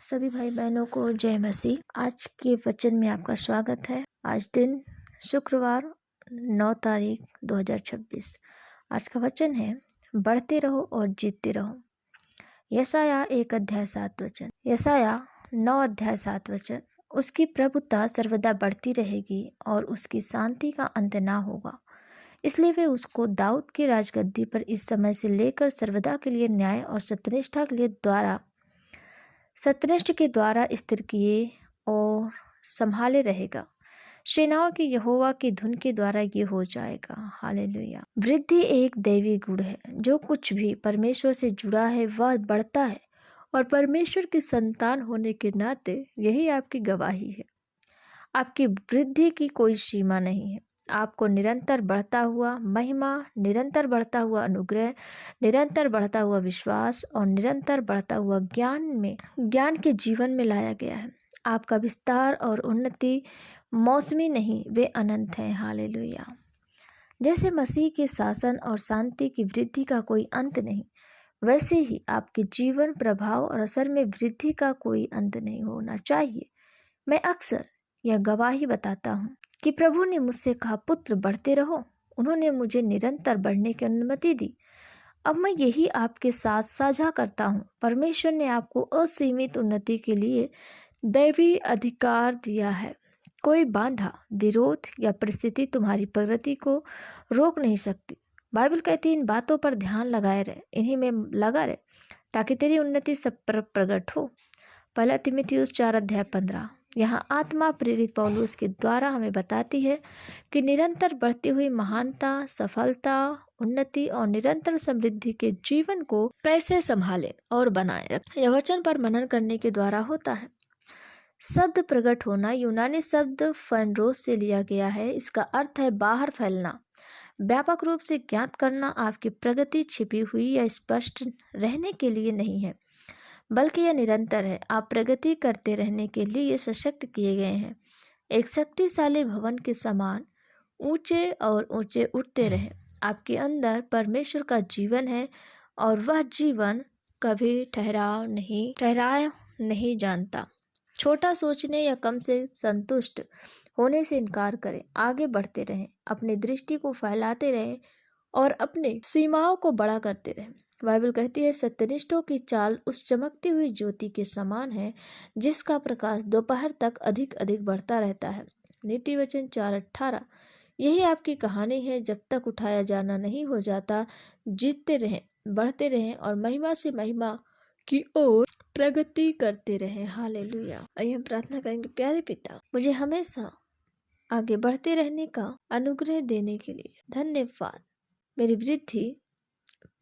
सभी भाई बहनों को जय मसीह। आज के वचन में आपका स्वागत है। आज दिन शुक्रवार 9 तारीख 2026। आज का वचन है, बढ़ते रहो और जीतते रहो। यशाया 1 अध्याय 7 वचन। यशाया 9 अध्याय 7 वचन। उसकी प्रभुता सर्वदा बढ़ती रहेगी और उसकी शांति का अंत ना होगा। इसलिए वे उसको दाऊद की राजगद्दी पर इस समय से लेकर सर्वदा के लिए न्याय और सत्यनिष्ठ के द्वारा स्थिर किए और संभाले रहेगा। सेनाओं की यहोवा की धुन के द्वारा ये हो जाएगा। हालेलुया। वृद्धि एक दैवी गुण है। जो कुछ भी परमेश्वर से जुड़ा है वह बढ़ता है, और परमेश्वर की संतान होने के नाते यही आपकी गवाही है। आपकी वृद्धि की कोई सीमा नहीं है। आपको निरंतर बढ़ता हुआ महिमा, निरंतर बढ़ता हुआ अनुग्रह, निरंतर बढ़ता हुआ विश्वास और निरंतर बढ़ता हुआ ज्ञान के जीवन में लाया गया है। आपका विस्तार और उन्नति मौसमी नहीं, वे अनंत हैं। हालेलुया। जैसे मसीह के शासन और शांति की वृद्धि का कोई अंत नहीं, वैसे ही आपके जीवन, प्रभाव और असर में वृद्धि का कोई अंत नहीं होना चाहिए। मैं अक्सर यह गवाही बताता हूँ कि प्रभु ने मुझसे कहा, पुत्र बढ़ते रहो। उन्होंने मुझे निरंतर बढ़ने की अनुमति दी। अब मैं यही आपके साथ साझा करता हूँ। परमेश्वर ने आपको असीमित उन्नति के लिए दैवी अधिकार दिया है। कोई बाधा, विरोध या परिस्थिति तुम्हारी प्रगति को रोक नहीं सकती। बाइबल कहती है, इन बातों पर ध्यान लगाए रहे, इन्हीं में लगा रहे, ताकि तेरी उन्नति सब पर प्रकट हो। 1 तीमुथियुस 4 अध्याय 15। यहाँ आत्मा प्रेरित पौलुस के द्वारा हमें बताती है कि निरंतर बढ़ती हुई महानता, सफलता, उन्नति और निरंतर समृद्धि के जीवन को कैसे संभालें और बनाए रखें। यह वचन पर मनन करने के द्वारा होता है। शब्द प्रकट होना यूनानी शब्द फैनरोस से लिया गया है। इसका अर्थ है बाहर फैलना, व्यापक रूप से ज्ञात करना। आपकी प्रगति छिपी हुई या स्पष्ट रहने के लिए नहीं है, बल्कि यह निरंतर है। आप प्रगति करते रहने के लिए सशक्त किए गए हैं। एक शक्तिशाली भवन के समान ऊंचे और ऊंचे उठते रहें। आपके अंदर परमेश्वर का जीवन है और वह जीवन कभी ठहराव नहीं जानता। छोटा सोचने या कम से संतुष्ट होने से इनकार करें। आगे बढ़ते रहें, अपनी दृष्टि को फैलाते रहें और अपनी सीमाओं को बड़ा करते रहें। बाइबल कहती है, सत्यनिष्ठों की चाल उस चमकती हुई ज्योति के समान है जिसका प्रकाश दोपहर तक अधिक अधिक बढ़ता रहता है। नीति वचन 4:18। यही आपकी कहानी है। जब तक उठाया जाना नहीं हो जाता, जीतते रहें, बढ़ते रहें और महिमा से महिमा की ओर प्रगति करते रहें। हालेलुया। आइए हम प्रार्थना करेंगे। प्यारे पिता, मुझे हमेशा आगे बढ़ते रहने का अनुग्रह देने के लिए धन्यवाद। मेरी वृद्धि,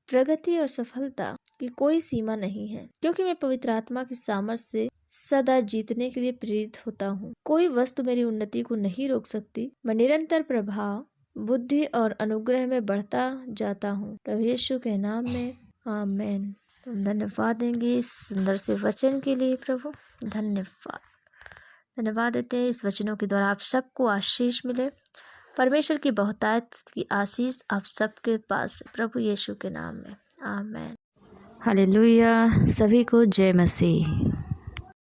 प्रगति और सफलता की कोई सीमा नहीं है, क्योंकि मैं पवित्र आत्मा की सामर्थ्य से सदा जीतने के लिए प्रेरित होता हूँ। कोई वस्तु मेरी उन्नति को नहीं रोक सकती। मैं निरंतर प्रभाव, बुद्धि और अनुग्रह में बढ़ता जाता हूँ। प्रभु यीशु के नाम में आमीन। तुम धन्यवाद देंगे इस सुंदर से वचन के लिए। प्रभु धन्यवाद देते हैं। इस वचनों के द्वारा आप सबको आशीष मिले। परमेश्वर की बहुतायत की आशीष आप सबके पास है, प्रभु यीशु के नाम में आमीन। हालेलुया। सभी को जय मसीह।